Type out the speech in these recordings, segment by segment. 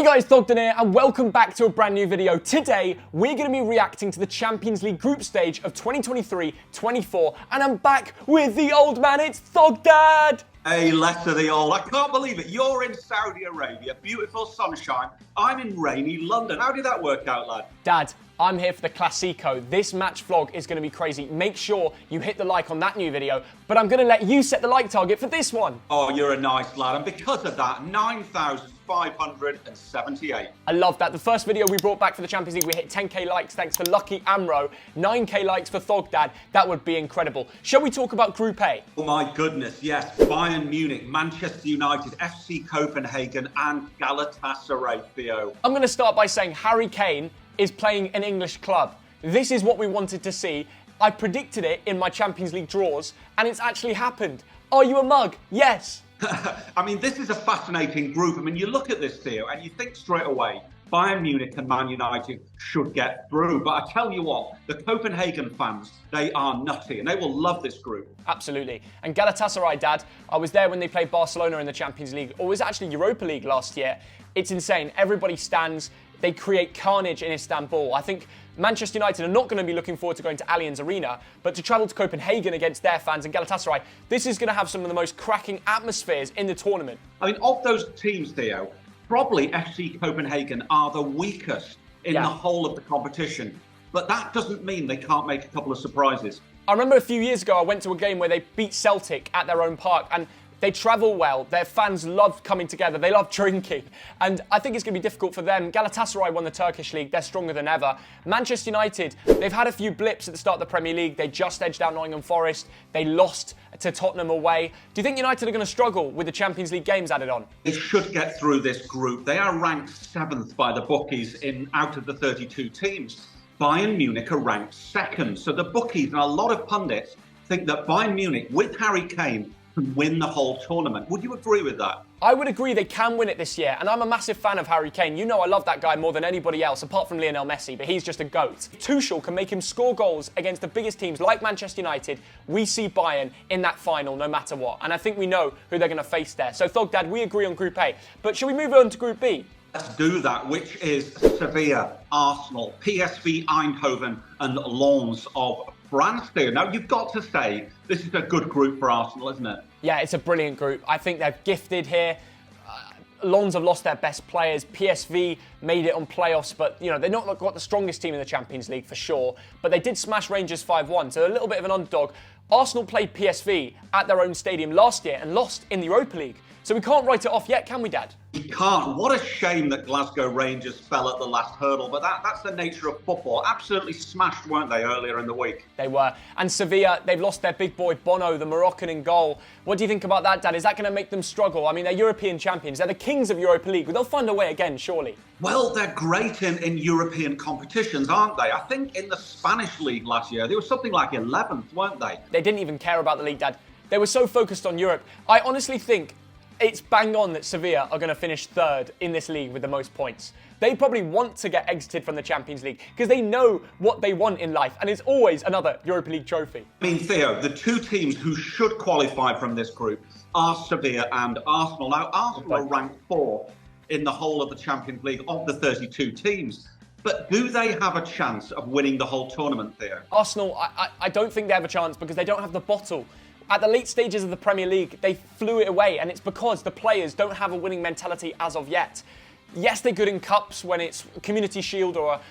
Hey guys, Thogden here, and welcome back to a brand new video. Today, we're going to be reacting to the Champions League group stage of 2023-24, and I'm back with the old man, it's Thogdad! Hey, lesser the old. I can't believe it. You're in Saudi Arabia, beautiful sunshine. I'm in rainy London. How did that work out, lad? Dad, I'm here for the Classico. This match vlog is going to be crazy. Make sure you hit the like on that new video, but I'm going to let you set the like target for this one. Oh, you're a nice lad, and because of that, 9,578. I love that. The first video we brought back for the Champions League, we hit 10k likes thanks to Lucky Amro, 9k likes for Thogdad. That would be incredible. Shall we talk about Group A? Oh my goodness, yes. Bayern Munich, Manchester United, FC Copenhagen, and Galatasaray, Theo. I'm going to start by saying Harry Kane is playing an English club. This is what we wanted to see. I predicted it in my Champions League draws, and it's actually happened. Are you a mug? Yes. I mean, this is a fascinating group. I mean, you look at this, Theo, and you think straight away, Bayern Munich and Man United should get through. But I tell you what, the Copenhagen fans, they are nutty, and they will love this group. Absolutely. And Galatasaray, Dad, I was there when they played Barcelona in the Champions League, or it was actually Europa League last year. It's insane. Everybody stands. They create carnage in Istanbul. I think Manchester United are not going to be looking forward to going to Allianz Arena, but to travel to Copenhagen against their fans and Galatasaray, this is going to have some of the most cracking atmospheres in the tournament. I mean, of those teams, Theo, probably FC Copenhagen are the weakest in the whole of the competition. But that doesn't mean they can't make a couple of surprises. I remember a few years ago, I went to a game where they beat Celtic at their own park, and they travel well. Their fans love coming together. They love drinking. And I think it's going to be difficult for them. Galatasaray won the Turkish league. They're stronger than ever. Manchester United, they've had a few blips at the start of the Premier League. They just edged out Nottingham Forest. They lost to Tottenham away. Do you think United are going to struggle with the Champions League games added on? They should get through this group. They are ranked 7th by the bookies out of the 32 teams. Bayern Munich are ranked 2nd. So the bookies and a lot of pundits think that Bayern Munich, with Harry Kane, can win the whole tournament. Would you agree with that? I would agree they can win it this year, and I'm a massive fan of Harry Kane. You know I love that guy more than anybody else, apart from Lionel Messi, but he's just a GOAT. Tuchel can make him score goals against the biggest teams like Manchester United. We see Bayern in that final no matter what, and I think we know who they're going to face there. So Thogdad, we agree on Group A, but shall we move on to Group B? Let's do that, which is Sevilla, Arsenal, PSV Eindhoven, and Lens of France. Now, you've got to say, this is a good group for Arsenal, isn't it? Yeah, it's a brilliant group. I think they're gifted here. Lens have lost their best players. PSV made it on playoffs, but you know they're not got the strongest team in the Champions League for sure. But they did smash Rangers 5-1, so a little bit of an underdog. Arsenal played PSV at their own stadium last year and lost in the Europa League. So we can't write it off yet, can we, Dad? We can't. What a shame that Glasgow Rangers fell at the last hurdle, but that's the nature of football. Absolutely smashed, weren't they, earlier in the week? They were. And Sevilla, they've lost their big boy Bono, the Moroccan, in goal. What do you think about that, Dad? Is that going to make them struggle? I mean, they're European champions. They're the kings of Europa League. They'll find a way again, surely. Well, they're great in European competitions, aren't they? I think in the Spanish league last year, they were something like 11th, weren't they? They didn't even care about the league, Dad. They were so focused on Europe. I honestly think it's bang on that Sevilla are going to finish 3rd in this league with the most points. They probably want to get exited from the Champions League because they know what they want in life, and it's always another Europa League trophy. I mean, Theo, the two teams who should qualify from this group are Sevilla and Arsenal. Now, Arsenal are ranked 4th in the whole of the Champions League of the 32 teams. But do they have a chance of winning the whole tournament, Theo? Arsenal, I don't think they have a chance because they don't have the bottle. At the late stages of the Premier League, they flew it away, and it's because the players don't have a winning mentality as of yet. Yes, they're good in cups when it's Community Shield or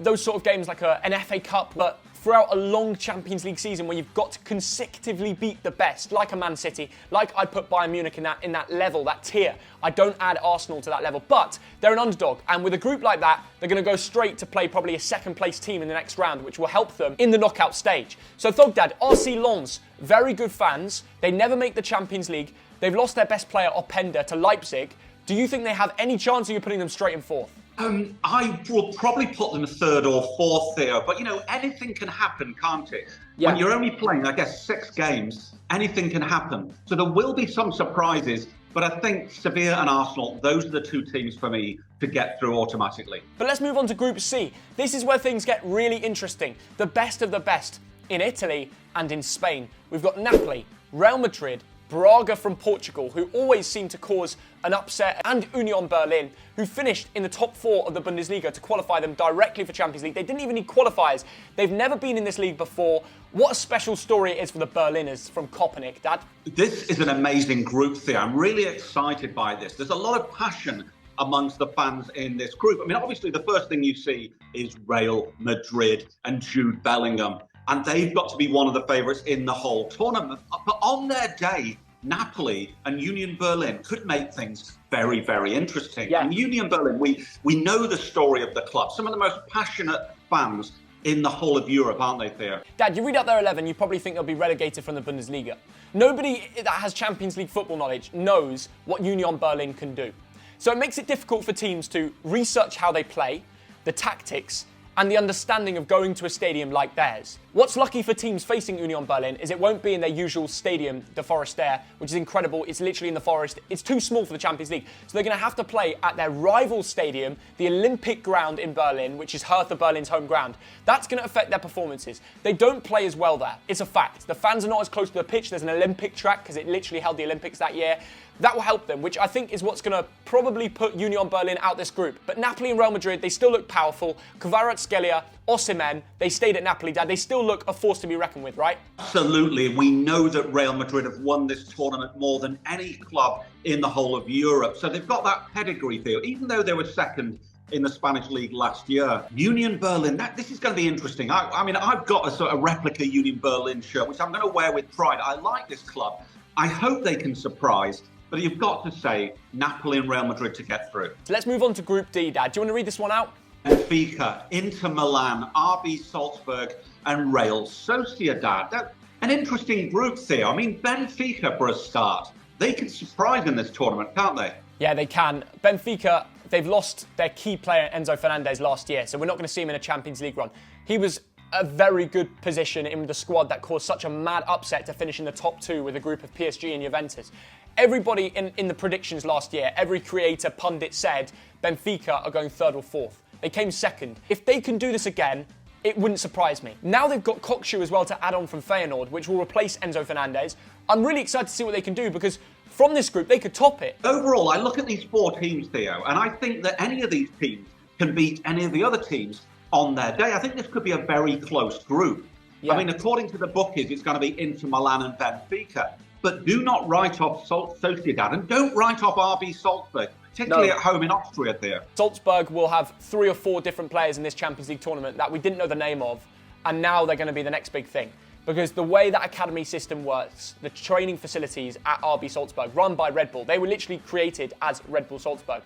those sort of games like an FA Cup, but throughout a long Champions League season where you've got to consecutively beat the best, like a Man City, like I'd put Bayern Munich in that level, that tier. I don't add Arsenal to that level, but they're an underdog, and with a group like that, they're going to go straight to play probably a second-place team in the next round, which will help them in the knockout stage. So Thogdad, RC Lens, very good fans. They never make the Champions League. They've lost their best player, Openda, to Leipzig. Do you think they have any chance, or you're putting them straight in 4th? I will probably put them 3rd or 4th, Theo, but you know, anything can happen, can't it? Yeah. When you're only playing, I guess, 6 games, anything can happen. So there will be some surprises, but I think Sevilla and Arsenal, those are the two teams for me to get through automatically. But let's move on to Group C. This is where things get really interesting. The best of the best in Italy and in Spain. We've got Napoli, Real Madrid, Braga from Portugal, who always seem to cause an upset, and Union Berlin, who finished in the top 4 of the Bundesliga to qualify them directly for Champions League. They didn't even need qualifiers. They've never been in this league before. What a special story it is for the Berliners from Köpenick, Dad. This is an amazing group, Theo. I'm really excited by this. There's a lot of passion amongst the fans in this group. I mean, obviously, the first thing you see is Real Madrid and Jude Bellingham, and they've got to be one of the favourites in the whole tournament. But on their day, Napoli and Union Berlin could make things very, very interesting. Yeah. And Union Berlin, we know the story of the club. Some of the most passionate fans in the whole of Europe, aren't they, Theo? Dad, you read out their 11, you probably think they'll be relegated from the Bundesliga. Nobody that has Champions League football knowledge knows what Union Berlin can do. So it makes it difficult for teams to research how they play, the tactics, and the understanding of going to a stadium like theirs. What's lucky for teams facing Union Berlin is it won't be in their usual stadium, the Forestier, which is incredible. It's literally in the forest. It's too small for the Champions League. So they're going to have to play at their rival stadium, the Olympic ground in Berlin, which is Hertha Berlin's home ground. That's going to affect their performances. They don't play as well there. It's a fact. The fans are not as close to the pitch. There's an Olympic track because it literally held the Olympics that year. That will help them, which I think is what's going to probably put Union Berlin out this group. But Napoli and Real Madrid, they still look powerful. Kvaratskhelia, Osimhen, they stayed at Napoli, Dad. They still look a force to be reckoned with, right? Absolutely. We know that Real Madrid have won this tournament more than any club in the whole of Europe. So they've got that pedigree, Theo, even though they were second in the Spanish league last year. Union Berlin, this is going to be interesting. I mean, I've got a sort of replica Union Berlin shirt, which I'm going to wear with pride. I like this club. I hope they can surprise. But you've got to say Napoli and Real Madrid to get through. So let's move on to Group D, Dad. Do you want to read this one out? Benfica, Inter Milan, RB Salzburg and Real Sociedad. That's an interesting group, Theo. I mean, Benfica, for a start, they can surprise in this tournament, can't they? Yeah, they can. Benfica, they've lost their key player, Enzo Fernandez, last year, so we're not going to see him in a Champions League run. He was a very good position in the squad that caused such a mad upset to finish in the top 2 with a group of PSG and Juventus. Everybody in the predictions last year, every creator, pundit said Benfica are going 3rd or 4th. They came 2nd. If they can do this again, it wouldn't surprise me. Now they've got Kokshu as well to add on from Feyenoord, which will replace Enzo Fernandez. I'm really excited to see what they can do because from this group, they could top it. Overall, I look at these 4 teams, Theo, and I think that any of these teams can beat any of the other teams on their day. I think this could be a very close group. Yeah. I mean, according to the bookies, it's going to be Inter Milan and Benfica. But do not write off Sociedad and don't write off RB Salzburg, particularly at home in Austria, Theo. Salzburg will have 3 or 4 different players in this Champions League tournament that we didn't know the name of, and now they're going to be the next big thing. Because the way that academy system works, the training facilities at RB Salzburg, run by Red Bull, they were literally created as Red Bull Salzburg.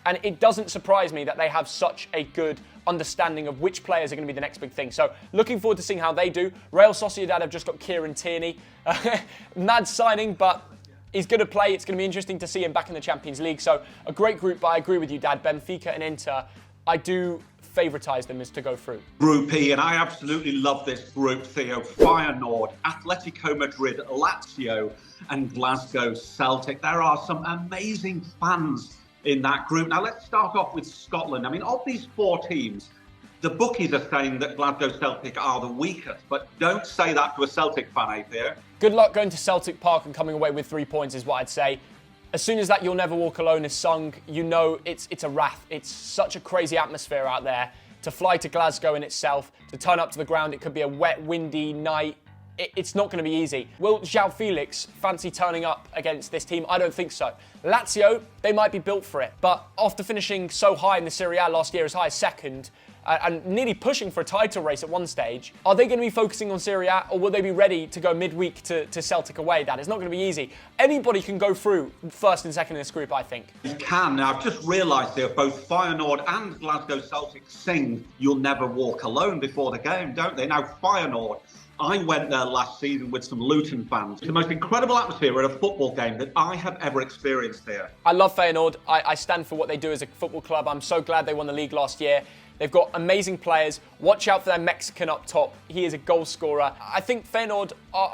And it doesn't surprise me that they have such a good understanding of which players are going to be the next big thing. So looking forward to seeing how they do. Real Sociedad have just got Kieran Tierney. Mad signing, but he's going to play. It's going to be interesting to see him back in the Champions League. So a great group, but I agree with you, Dad. Benfica and Inter, I do favoritise them as to go through. Group E, and I absolutely love this group, Theo. Feyenoord, Atletico Madrid, Lazio and Glasgow Celtic. There are some amazing fans in that group. Now, let's start off with Scotland. I mean, of these 4 teams, the bookies are saying that Glasgow Celtic are the weakest, but don't say that to a Celtic fan, Theo. Good luck going to Celtic Park and coming away with 3 points is what I'd say. As soon as that You'll Never Walk Alone is sung, you know it's a wrath. It's such a crazy atmosphere out there. To fly to Glasgow in itself, to turn up to the ground, it could be a wet, windy night. It's not going to be easy. Will João Felix fancy turning up against this team? I don't think so. Lazio, they might be built for it. But after finishing so high in the Serie A last year, as high as 2nd, and nearly pushing for a title race at one stage, are they going to be focusing on Serie A, or will they be ready to go midweek to Celtic away? That is not going to be easy. Anybody can go through 1st and 2nd in this group, I think. You can. Now, I've just realised here, both Feyenoord and Glasgow Celtic sing You'll Never Walk Alone before the game, don't they? Now, Feyenoord, I went there last season with some Luton fans. It's the most incredible atmosphere at a football game that I have ever experienced there. I love Feyenoord. I stand for what they do as a football club. I'm so glad they won the league last year. They've got amazing players. Watch out for their Mexican up top. He is a goal scorer. I think Feyenoord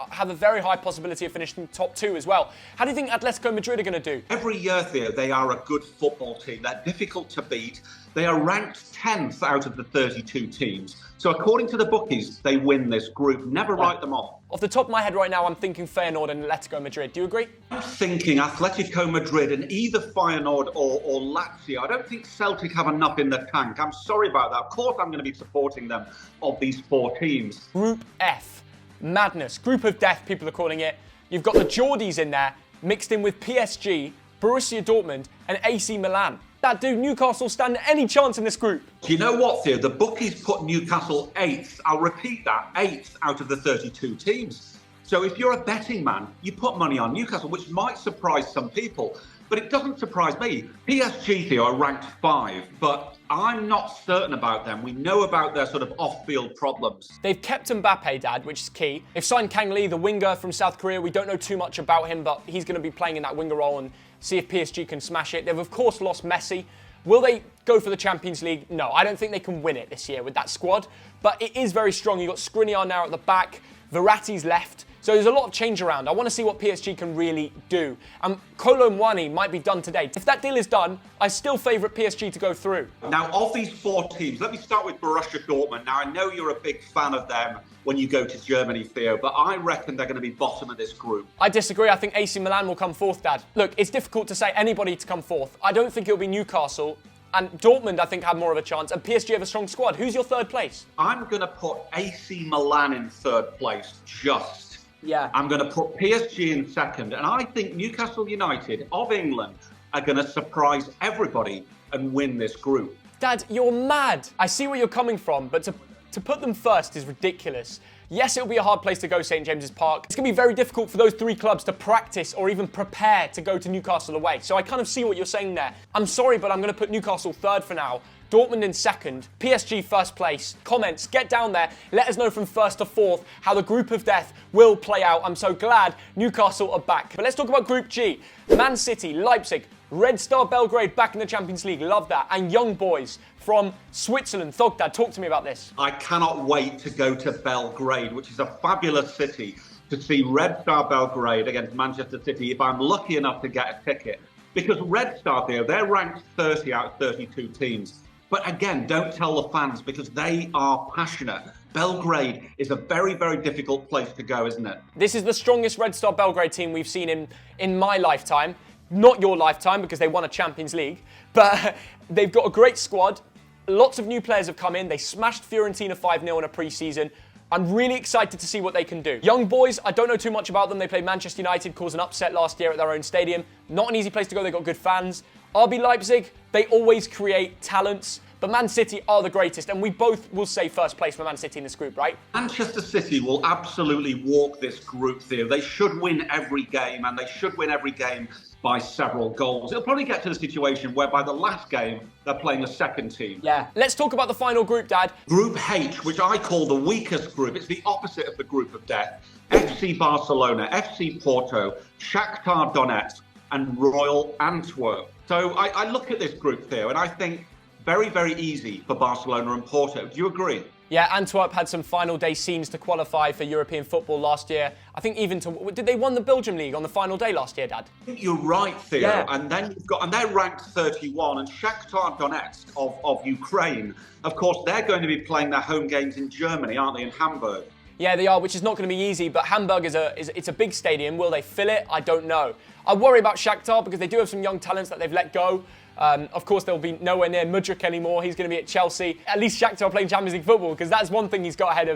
have a very high possibility of finishing top 2 as well. How do you think Atletico Madrid are going to do? Every year, Theo, they are a good football team. They're difficult to beat. They are ranked 10th out of the 32 teams. So according to the bookies, they win this group. Never write them off. Off the top of my head right now, I'm thinking Feyenoord and Atletico Madrid. Do you agree? I'm thinking Atletico Madrid and either Feyenoord or Lazio. I don't think Celtic have enough in the tank. I'm sorry about that. Of course, I'm going to be supporting them of these 4 teams. Group F. Madness. Group of death, people are calling it. You've got the Geordies in there, mixed in with PSG, Borussia Dortmund, and AC Milan. That dude, Newcastle stand any chance in this group? Do you know what, Theo? The bookies put Newcastle 8th. I'll repeat that, 8th out of the 32 teams. So if you're a betting man, you put money on Newcastle, which might surprise some people. But it doesn't surprise me. PSG, Theo, are ranked 5, but I'm not certain about them. We know about their sort of off-field problems. They've kept Mbappe, Dad, which is key. They've signed Kang Lee, the winger from South Korea. We don't know too much about him, but he's going to be playing in that winger role and see if PSG can smash it. They've, of course, lost Messi. Will they go for the Champions League? No, I don't think they can win it this year with that squad. But it is very strong. You've got Skriniar now at the back. Verratti's left. So there's a lot of change around. I want to see what PSG can really do. And Kolo Muani might be done today. If that deal is done, I still favourite PSG to go through. Now, of these 4 teams, let me start with Borussia Dortmund. Now, I know you're a big fan of them when you go to Germany, Theo, but I reckon they're going to be bottom of this group. I disagree. I think AC Milan will come 4th, Dad. Look, it's difficult to say anybody to come 4th. I don't think it'll be Newcastle. And Dortmund, I think, have more of a chance. And PSG have a strong squad. Who's your 3rd place? I'm going to put AC Milan in 3rd place, just. Yeah. I'm going to put PSG in 2nd. And I think Newcastle United of England are going to surprise everybody and win this group. Dad, you're mad. I see where you're coming from, but to put them 1st is ridiculous. Yes, it'll be a hard place to go, St James's Park. It's going to be very difficult for those 3 clubs to practice or even prepare to go to Newcastle away. So I kind of see what you're saying there. I'm sorry, but I'm going to put Newcastle 3rd for now. Dortmund in 2nd, PSG 1st place. Comments, get down there. Let us know from 1st to 4th how the group of death will play out. I'm so glad Newcastle are back. But let's talk about Group G. Man City, Leipzig, Red Star Belgrade back in the Champions League. Love that. And young boys from Switzerland. Thogden, talk to me about this. I cannot wait to go to Belgrade, which is a fabulous city, to see Red Star Belgrade against Manchester City if I'm lucky enough to get a ticket. Because Red Star, they're ranked 30 out of 32 teams. But again, don't tell the fans because they are passionate. Belgrade is a very, very difficult place to go, isn't it? This is the strongest Red Star Belgrade team we've seen in my lifetime. Not your lifetime because they won a Champions League. But they've got a great squad. Lots of new players have come in. They smashed Fiorentina 5-0 in a pre-season. I'm really excited to see what they can do. Young boys, I don't know too much about them. They played Manchester United, caused an upset last year at their own stadium. Not an easy place to go. They've got good fans. RB Leipzig, they always create talents. But Man City are the greatest, and we both will say 1st place for Man City in this group, right? Manchester City will absolutely walk this group, Theo. They should win every game, and they should win every game by several goals. It'll probably get to the situation where by the last game, they're playing a 2nd team. Yeah. Let's talk about the final group, Dad. Group H, which I call the weakest group. It's the opposite of the group of death. FC Barcelona, FC Porto, Shakhtar Donetsk, and Royal Antwerp. So I look at this group, Theo, and I think very, very easy for Barcelona and Porto. Do you agree? Yeah, Antwerp had some final day scenes to qualify for European football last year. I think even did they won the Belgium League on the final day last year, Dad? I think you're right, Theo. Yeah. And then they're ranked 31, and Shakhtar Donetsk of Ukraine, of course, they're going to be playing their home games in Germany, aren't they, in Hamburg? Yeah, they are, which is not going to be easy, but Hamburg it's a big stadium. Will they fill it? I don't know. I worry about Shakhtar because they do have some young talents that they've let go. Of course, they'll be nowhere near Mudryk anymore. He's going to be at Chelsea. At least Shakhtar are playing Champions League football because that's one thing he's got ahead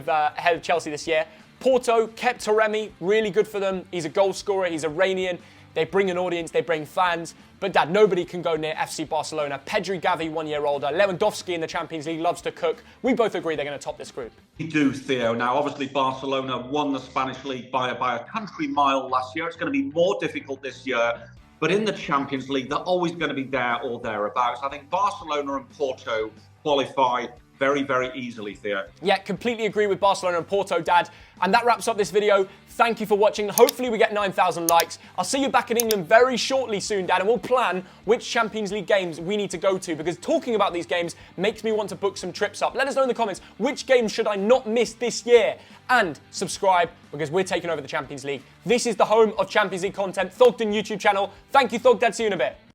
of Chelsea this year. Porto kept Taremi, really good for them. He's a goal scorer. He's Iranian. They bring an audience. They bring fans. But, Dad, nobody can go near FC Barcelona. Pedri Gavi, 1 year older. Lewandowski in the Champions League loves to cook. We both agree they're going to top this group. We do, Theo. Now, obviously, Barcelona won the Spanish League by a country mile last year. It's going to be more difficult this year. But in the Champions League, they're always going to be there or thereabouts. I think Barcelona and Porto qualify very, very easily, Theo. Yeah, completely agree with Barcelona and Porto, Dad. And that wraps up this video. Thank you for watching. Hopefully we get 9,000 likes. I'll see you back in England very shortly soon, Dad, and we'll plan which Champions League games we need to go to, because talking about these games makes me want to book some trips up. Let us know in the comments, which games should I not miss this year? And subscribe, because we're taking over the Champions League. This is the home of Champions League content, Thogden YouTube channel. Thank you, Thogden. See you in a bit.